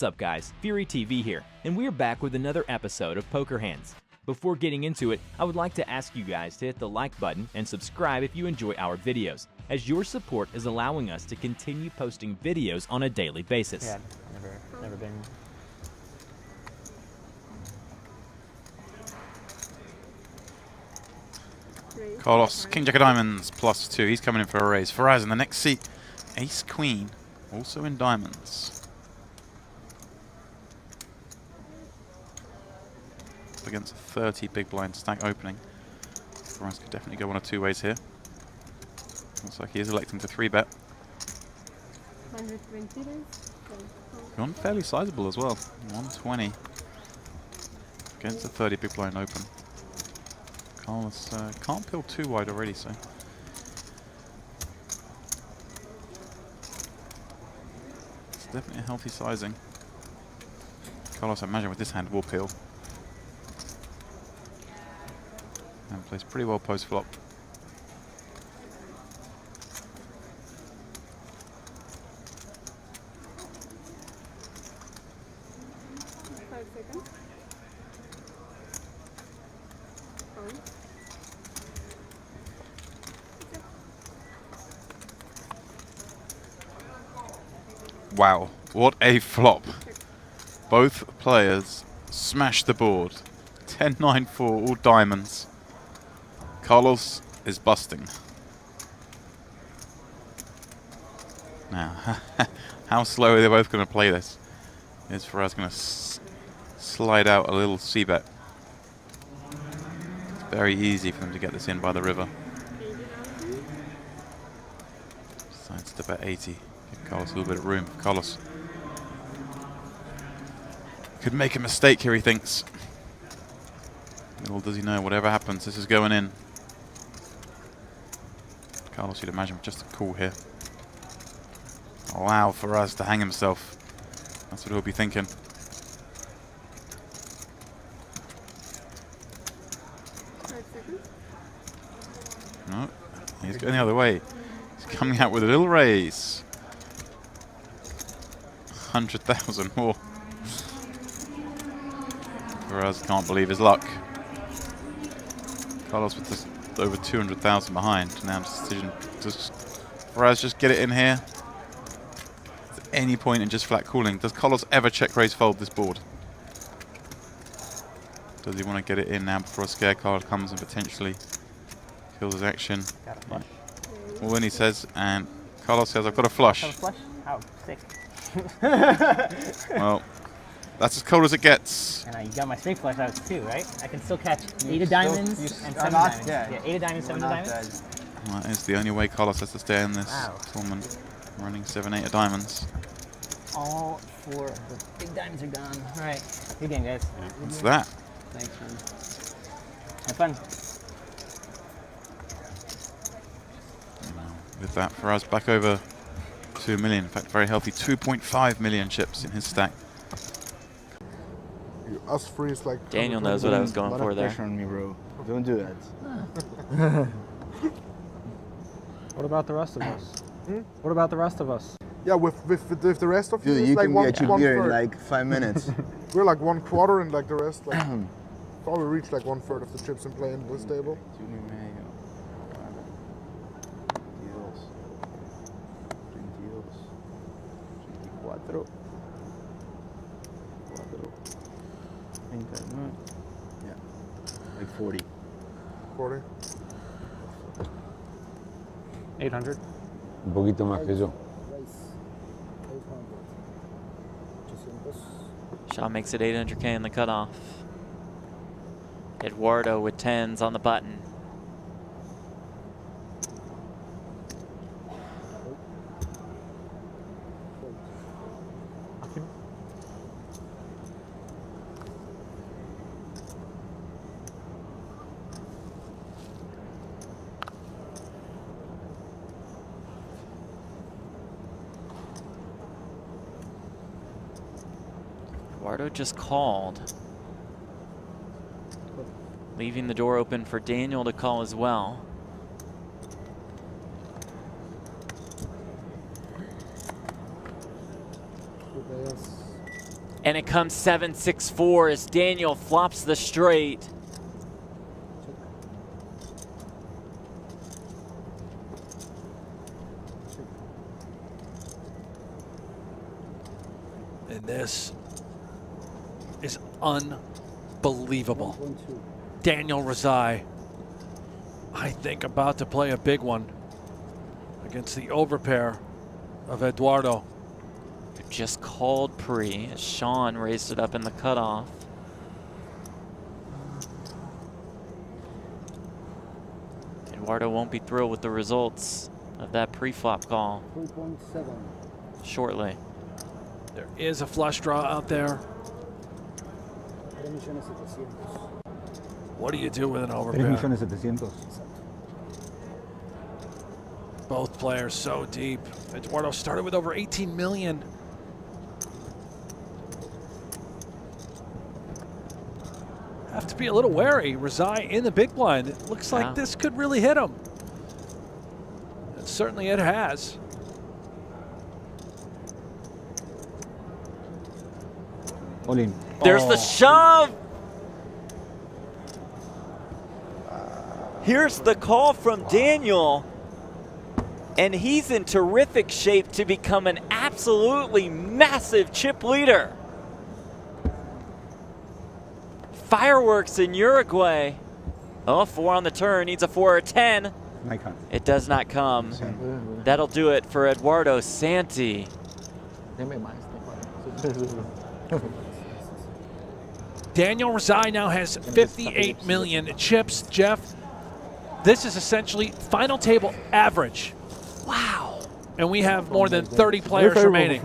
What's up guys, Fury TV here, and we're back with another episode of Poker Hands. Before getting into it, I would like to ask you guys to hit the like button and subscribe if you enjoy our videos, as your support is allowing us to continue posting videos on a daily basis. Yeah, never been. Carlos, King Jack of Diamonds, +2. He's coming in for a raise. Faraz in the next seat. Ace Queen, also in diamonds. Against a 30 big blind stack opening. Faraz could definitely go one of two ways here. Looks like he is electing to 3-bet. 120 Gone fairly sizable as well. 120 against a 30 big blind open. Carlos can't peel too wide already, so. It's definitely a healthy sizing. Carlos, I imagine with this hand, will peel. And plays pretty well post-flop. Wow, what a flop. Both players smashed the board. 10-9-4, all diamonds. Carlos is busting. Now, how slow are they both going to play this? Is Faraz going to slide out a little c-bet? It's very easy for them to get this in by the river. Decides to bet 80. Give Carlos a little bit of room. Carlos could make a mistake here, he thinks. Little does he know, whatever happens, this is going in. Carlos, you'd imagine, just a call here. Allow Faraz to hang himself. That's what he'll be thinking. No, he's going the other way. He's coming out with a little raise. 100,000 more. Faraz can't believe his luck. Carlos with just over 200,000 behind. Now decision, does Faraz just get it in here? At any point in just flat calling, does Carlos ever check raise fold this board? Does he want to get it in now before a scare card comes and potentially kills his action? Got a flush. Well, when he says, and Carlos says, I've got a flush. Have a flush? Oh, sick. Well, that's as cold as it gets. And you got my straight flush out too, right? I can still catch 8 of diamonds and 7 of diamonds. Yeah, 8 of diamonds, 7 of diamonds. Well, that is the only way Carlos has to stay in this Wow. tournament. Running 7-8 of diamonds. All 4 of the big diamonds are gone. All right, good game, guys. What's that? Thanks, man. Have fun. With that, Faraz back over 2 million. In fact, very healthy 2.5 million chips in his stack. Us free is like Daniel knows what I was going for there. Pressure on me, bro. Don't do that. What about the rest of us? What about the rest of us? Yeah, with the rest of you, Dude, it's you like can one get your beer in third. like 5 minutes. We're like 1/4 and like the rest like probably reach like 1/3 of the chips in play in this table. Yeah, like 40. 40. 800. Un poquito más que yo. Shaw makes it 800K in the cutoff. Eduardo with 10s on the button. Eduardo just called, leaving the door open for Daniel to call as well. And it comes 7-6-4 as Daniel flops the straight. And this is unbelievable. Daniel Rizai, I think, about to play a big one against the overpair of Eduardo. Just called pre as Sean raised it up in the cutoff. Eduardo won't be thrilled with the results of that pre-flop call. 3.7. Shortly. There is a flush draw out there. What do you do with an overpair? 3.700.000. Both players so deep. Eduardo started with over 18 million. Have to be a little wary. Rizai in the big blind. It looks like this could really hit him. And certainly it has. All in. There's the shove. Here's the call from Daniel. And he's in terrific shape to become an absolutely massive chip leader. Fireworks in Uruguay. Oh, 4 on the turn, needs a 4 or 10. It does not come. That'll do it for Eduardo Santi. Daniel Rizai now has 58 million chips. Jeff, this is essentially final table average. Wow. And we have more than 30 players remaining.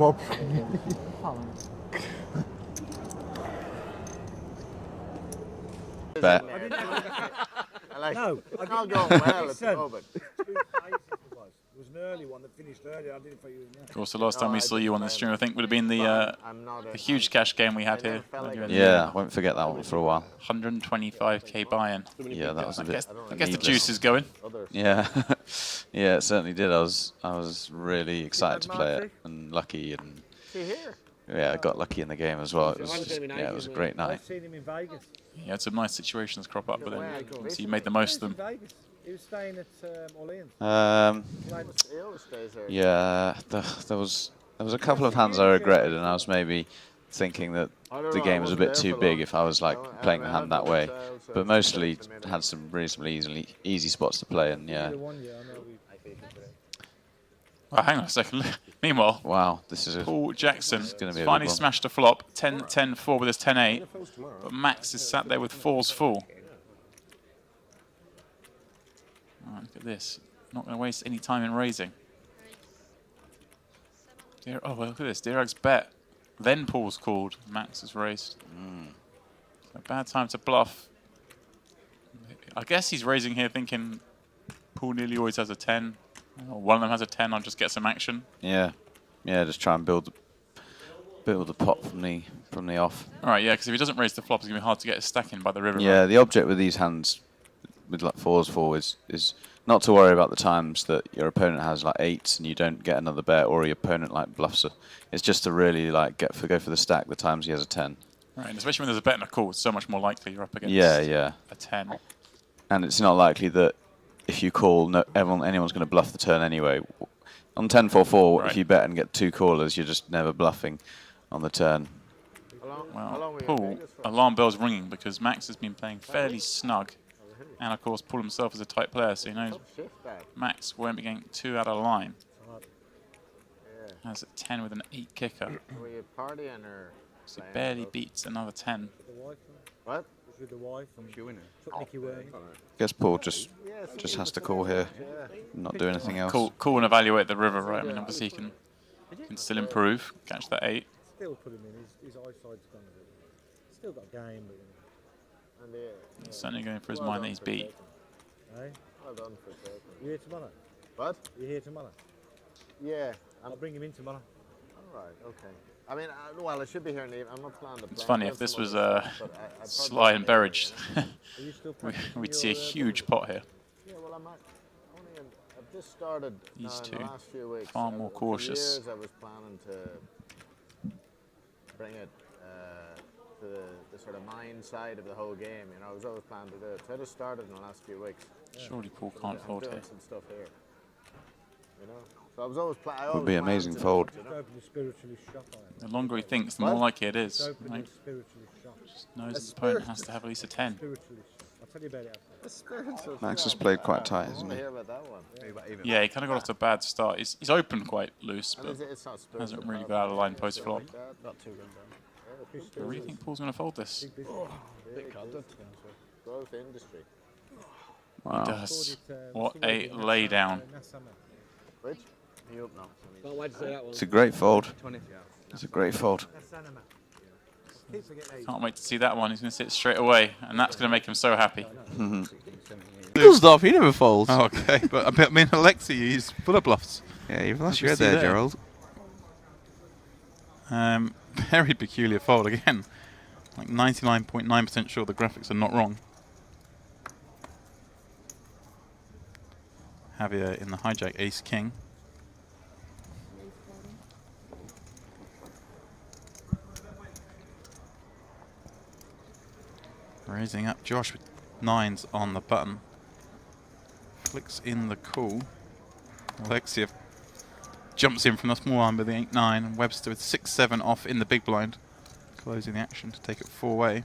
Bet. No, it's not going well at the moment. It was an early one that finished earlier. I didn't think you were Of course, the last time we saw you on the stream, I think, would have been the huge cash game we had here. Yeah, won't forget that one for a while. 125k buy-in. Yeah, that was a bit. I guess the juice is going. Yeah, yeah, it certainly did. I was really excited to play it and lucky, and yeah, I got lucky in the game as well. It was just, yeah, it was a great night. I've seen him in Vegas. You had some nice situations crop up, but then so you made the most of them. He was staying at Orleans. Yeah, there was a couple of hands I regretted, and I was maybe thinking that the game was a bit too big if I was like playing the hand that way. But mostly had some reasonably easy spots to play, and yeah. Oh, hang on a second. Meanwhile, wow, this is Paul Jackson gonna be finally smashed a flop, 10-10-4 with his 10-8, but Max is sat there with 4s full. Oh, look at this. Not going to waste any time in raising. Oh, well, look at this. Dirag's bet. Then Paul's called. Max has raised. A bad time to bluff. I guess he's raising here thinking Paul nearly always has a 10. Or one of them has a 10, I'll just get some action. Yeah, yeah, just try and build the pot from the off. All right, yeah, because if he doesn't raise the flop, it's going to be hard to get a stack in by the river. Yeah, the object with these hands, with like 4s forwards, is not to worry about the times that your opponent has like 8s and you don't get another bet, or your opponent like bluffs it. It's just to really like go for the stack the times he has a 10. Right, and especially when there's a bet and a call, it's so much more likely you're up against a 10. And it's not likely that if you call, anyone's going to bluff the turn anyway. On 10-4-4, if you bet and get 2 callers, you're just never bluffing on the turn. Well, Paul, alarm bell's ringing because Max has been playing fairly snug. And of course, Paul himself is a tight player, so he knows Max won't be getting 2 out of line. Has a 10 with an 8 kicker. Were you partying or? So he barely beats another 10. What? With the wife and Nicky Guess Paul just has to call here, not do anything else. Call and evaluate the river, right? I mean, obviously he can still improve, catch that 8. Still put him in. His eyesight's gone a bit. Still got a game, but He's certainly going for his mind that he's beat. Hey? Well done for taking. You here tomorrow? What? You here tomorrow? Yeah. I'll bring him in tomorrow. All right. Okay. I mean, well, I should be here in the evening. I'm not planning to play. It's funny, if this was Sly and Berridge, we'd see a huge pot here. Yeah, well, I've just started These in two, the last few weeks. far more cautious. For years I was planning to bring it the sort of mind side of the whole game. You know, I was always planning to do it. So I just started in the last few weeks. Surely Paul can't fold doing here. some stuff here. You know, so I was always planning. Would be amazing fold. The longer he thinks, the more likely it is. Right? Just Just knows his opponent has to have at least a 10. I'll tell you about it after. Max has played quite tight, hasn't he? Yeah, he kind of got off to a bad start. He's opened quite loose, but it's not hasn't really got out of line post flop. Not too good. I really think Paul's going to fold this. Growth industry. Wow. He does. What a laydown. Which? You up now? It's a great fold. It's a great fold. Can't wait to see that one. He's going to sit straight away, and that's going to make him so happy. Stop, he never folds. Oh, okay, but I mean, Alexi, he's full of bluffs. Yeah, you've lost your head there, Gerald. Very peculiar fold again. Like 99.9% sure the graphics are not wrong. Javier in the hijack, ace king. Raising up Josh with 9s on the button. Flicks in the call. Alexiev jumps in from the small arm with the 8-9, and Webster with 6-7 off in the big blind. Closing the action to take it 4-way.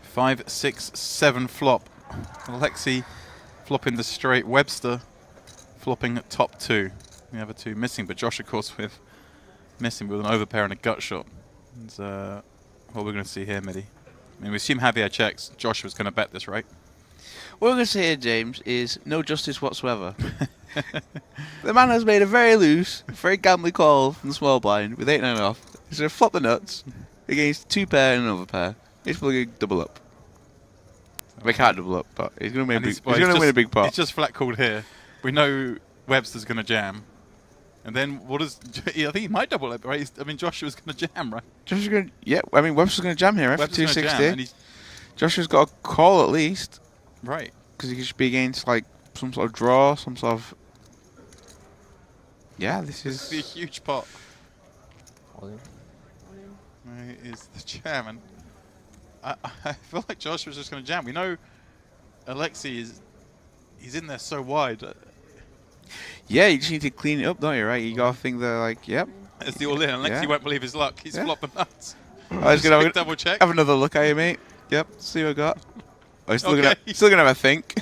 Five, 6, 7 flop. Alexi flopping the straight. Webster flopping at top 2. The other 2 missing, but Josh, of course, with missing with an overpair and a gut shot. And, what we're going to see here, Midi. I mean, we assume Javier checks. Josh was going to bet this, right? What we're going to see here, James, is no justice whatsoever. The man has made a very loose, very gambly call from the small blind with 8-9 off. He's going to flop the nuts against 2 pair and an overpair. He's probably going to double up. We can't double up, but he's going to win. He's going to win a big pot. It's just flat called here. We know Webster's going to jam, and then what does? I think he might double up, right? I mean, Joshua's going to jam, right? Joshua's going to, yeah. I mean, Webster's going to jam here, right? For Webster's gonna jam, 260. Joshua's got a call at least, right? Because he should be against like some sort of draw, some sort of. Yeah, this is. This would be a huge pot. Is the jam, and I feel like Joshua's just going to jam. We know Alexi he's in there so wide. Yeah, you just need to clean it up, don't you, right? You got to think that, like, yep. It's the all-in. Alexi won't believe his luck. He's flopping nuts. I was going to double check. Have another look at you, mate. Yep, see what I got. Oh, he's still Okay. Still going to have a think.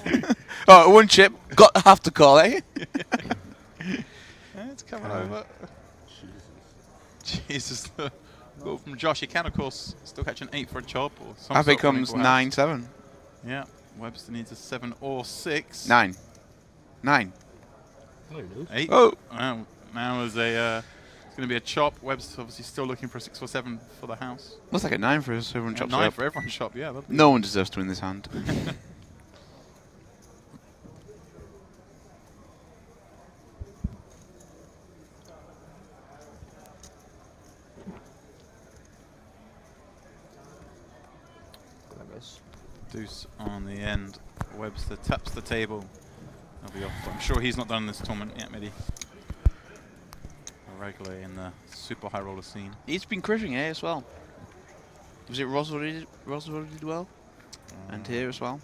Oh, 1 chip. Got to have to call, eh? It's coming over. Jesus. Goal from Josh. He can, of course, still catch an 8 for a chop. Or some That sort of becomes equal house. 9-7. Yeah. Webster needs a 7 or 6. 9. 9. 8. Oh. Now there's a. It's going to be a chop. Webster's obviously still looking for a 6 or 7 for the house. Looks like a 9 for us. Everyone chops 9 it up. for everyone chop. Yeah. No one deserves to win this hand. Deuce on the end. Webster taps the table. He'll be off. I'm sure he's not done in this tournament yet, Midi. A regular in the super high roller scene. He's been crushing here as well. Was it Roswell did well? And here as well?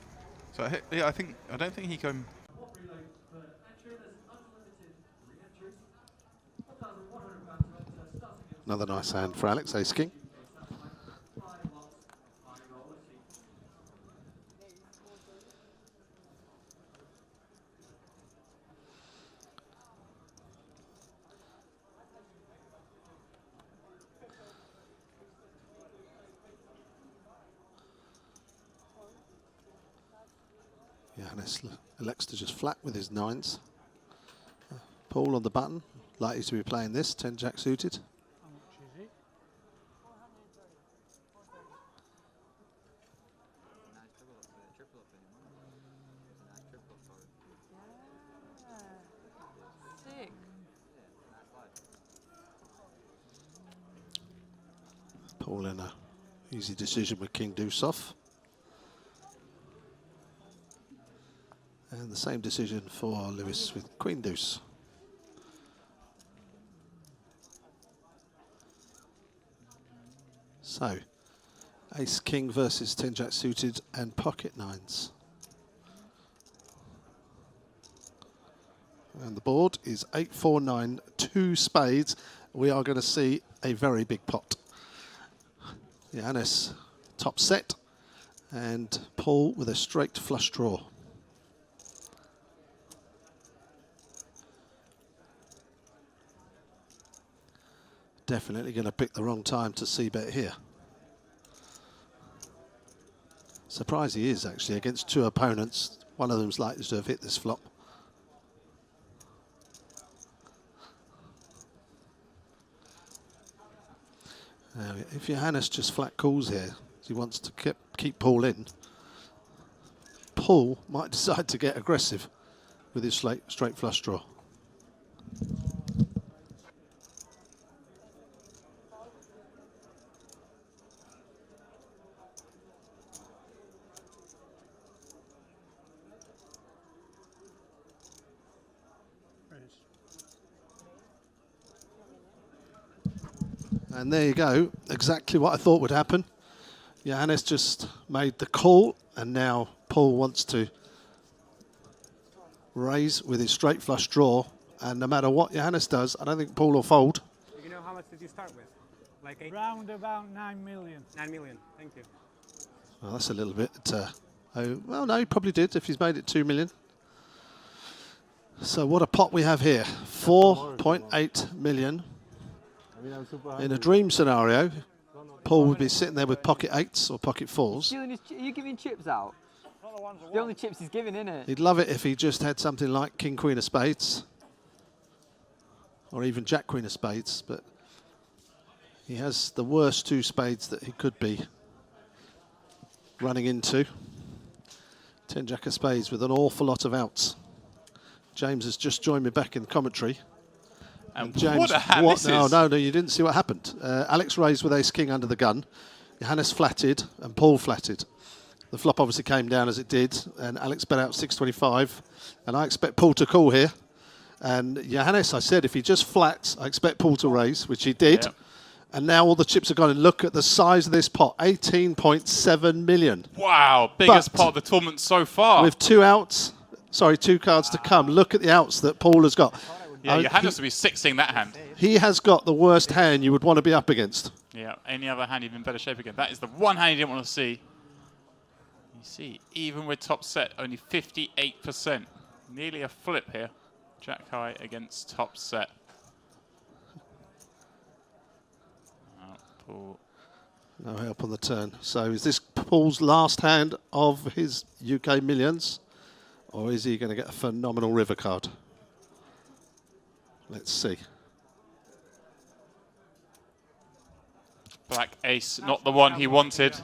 So yeah, I don't think he can. Another nice hand for Alex, ace king. Yeah, and Alexander just flat with his 9s. Paul on the button, likely to be playing this, 10 jack suited. Paul in a easy decision with King Deuce off. And the same decision for Lewis with Queen Deuce. So, Ace King versus 10 Jack suited and pocket nines. And the board is 8, 4, 9, 2 spades. We are going to see a very big pot. Johannes top set and Paul with a straight flush draw. Definitely going to pick the wrong time to c-bet here. Surprised he is actually against two opponents. One of them's likely to have hit this flop. Now, if Johannes just flat calls here, he wants to keep Paul in, Paul might decide to get aggressive with his straight flush draw. And there you go, exactly what I thought would happen. Johannes just made the call, and now Paul wants to raise with his straight flush draw. And no matter what Johannes does, I don't think Paul will fold. You know how much did you start with? Like round about 9 million. 9 million, thank you. Well, that's a little bit. Oh, well, no, he probably did if he's made it 2 million. So what a pot we have here, 4.8 million. In a dream scenario, Paul would be sitting there with pocket eights or pocket fours. Are you giving chips out? The only chips he's giving, innit? He'd love it if he just had something like King Queen of Spades, or even Jack Queen of Spades, but he has the worst 2 spades that he could be running into. 10 Jack of Spades with an awful lot of outs. James has just joined me back in commentary. And James, what a hand this is. No, you didn't see what happened. Alex raised with Ace King under the gun. Johannes flatted and Paul flatted. The flop obviously came down as it did, and Alex bet out 625. And I expect Paul to call here. And Johannes, I said, if he just flats, I expect Paul to raise, which he did. Yep. And now all the chips are gone. And look at the size of this pot, 18.7 million. Wow, biggest pot of the tournament so far. With 2 outs, sorry, 2 cards to come. Look at the outs that Paul has got. Yeah, Johannes would be 6ing that hand. He has got the worst hand you would want to be up against. Yeah, any other hand he'd be in better shape again. That is the one hand he didn't want to see. You see, even with top set, only 58%. Nearly a flip here. Jack high against top set. Paul. No help on the turn. So is this Paul's last hand of his UK millions? Or is he going to get a phenomenal river card? Let's see. Black ace, not the one he wanted.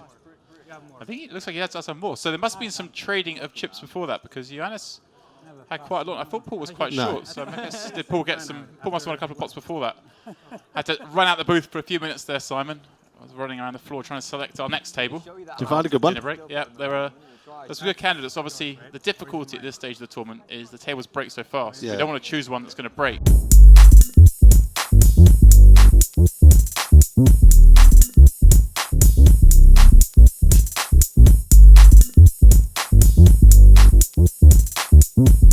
I think it looks like he had some more. So there must have been some trading of chips before that, because Johannes had quite a lot. I thought Paul was quite short, so I guess did Paul get some? Paul must have won a couple of pots before that. Had to run out the booth for a few minutes there, Simon. I was running around the floor trying to select our next table. Divide a good one. Break. Yeah, there's some good candidates. Obviously, the difficulty at this stage of the tournament is the tables break so fast. Yeah. You don't want to choose one that's going to break. Mm-hmm.